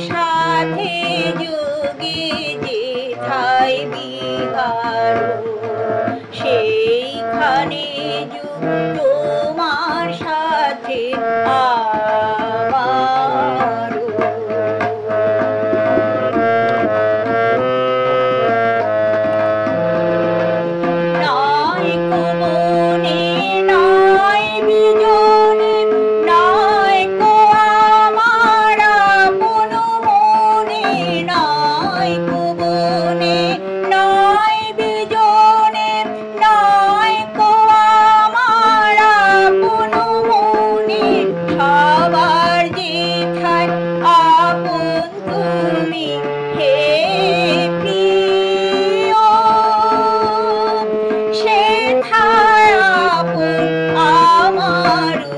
সাথে যোগে যেথায় বিহার সেইখানে যোগ তোমার সাথে আমারও। নাই কো বনে নাই বিজনে নাই কো আমার আপন মনে, নাই কো বনে নাই বিজনে নাই কো আমার আপন মনে, সবার যেথায় আপন তুমি হে প্রিয়, সেথায় আপন আমারও।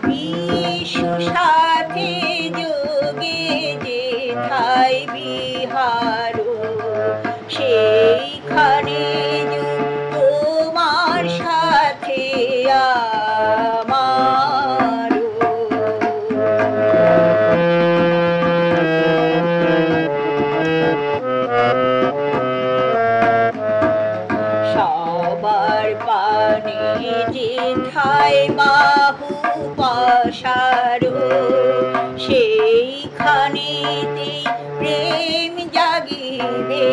বিশ্ব সাথে যোগে যেথায় বিহার সেইখানে তোমার সাথে আমারও। সবার পানে যেথায় বাহু পাশার সেইখানেতে প্রেম জাগিবে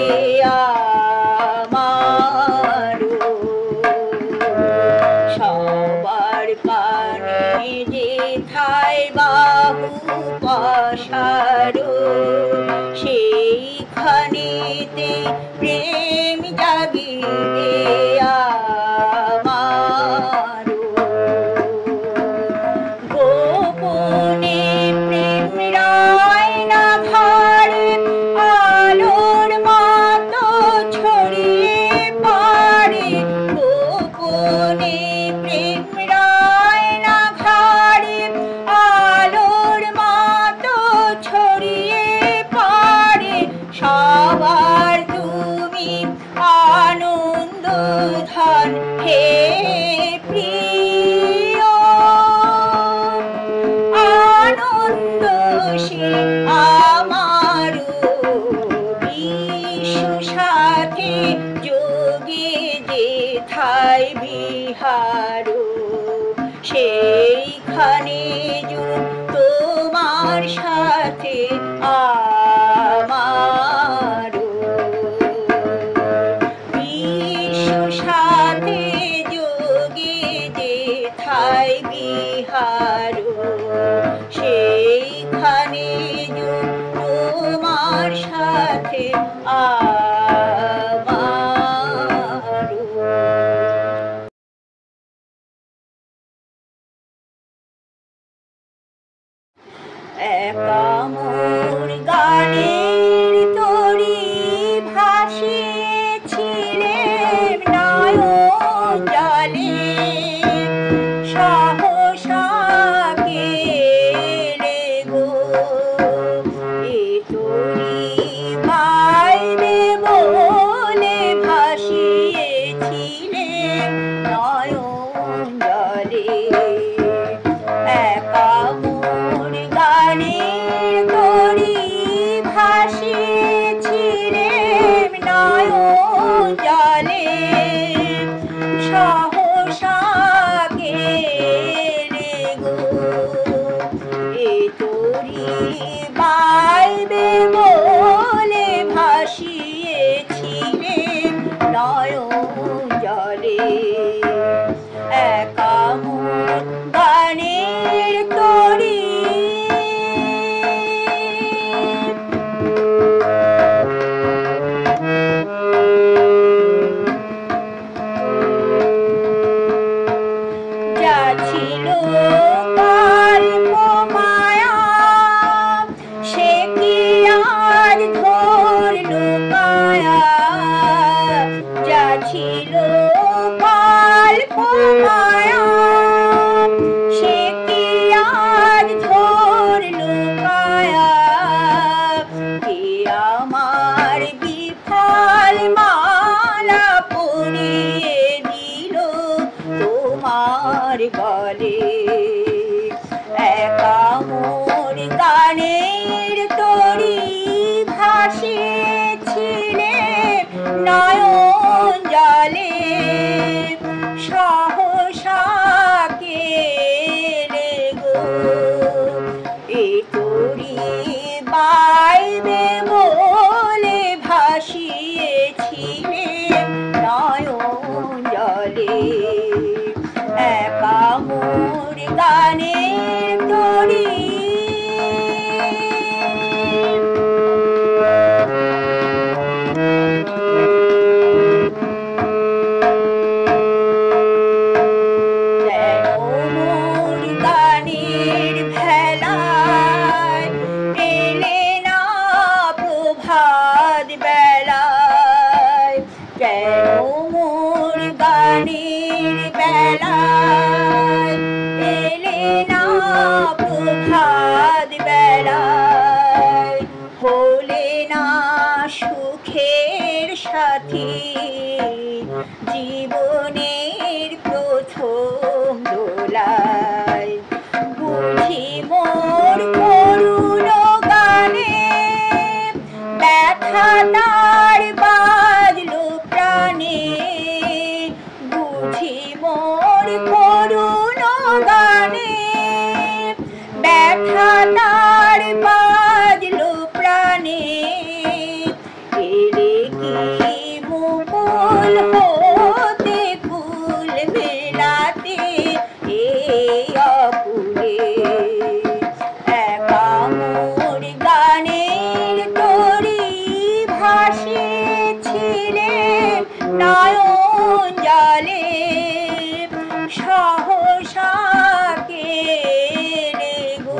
আমারও। সবার পানে যেথায় বাহু পাশার সেইখানেতে প্রেম জাগিবে আমারও। গোপনে প্রেম রায়না ঘাড়ে আলোর মতো ছড়িয়ে পড়ে, গোপনে প্রেম রায়না ঘাড়ে আলোর মতো ছড়িয়ে পড়ে, সবার তুমি আনন্দ ধন হে প্রিয়, আনন্দ সে আমারও। বিশ্ব সাথে যোগে যেথায় বিহার সেইখানে তোমার সাথে আমারও। বিশ্ব সাথে যোগে যেথায় বিহার সেইখানে তোমার সাথে আমারও। একা মোর গানের তরি ভাসিয়েছিলেম নয়ন জলে, সহসা গেলে গো এ তরি বাইবে বলে ভাসিয়েছিলেম নয়ন জলে। একা মোর গানের তরি ভাসিয়েছিলেম নয়ন জলে, সহসা গেলে গো এ তরি বাইবে বলে ভাসিয়েছিলেম নয়ন জলে। একা মোর গানের তরি যা ছিল কল্প মায়া সে কি আজ ধরল কায়া, যা ছিল কল্প মায়া সে কি আজ ধরল কায়া, কে আমার বিফল মালা পরিয়ে দিল তোমার গলে। একা মোর গানের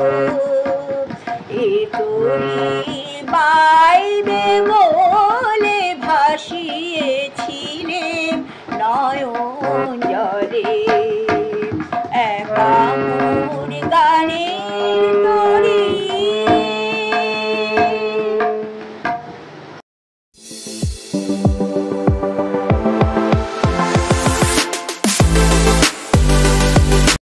গো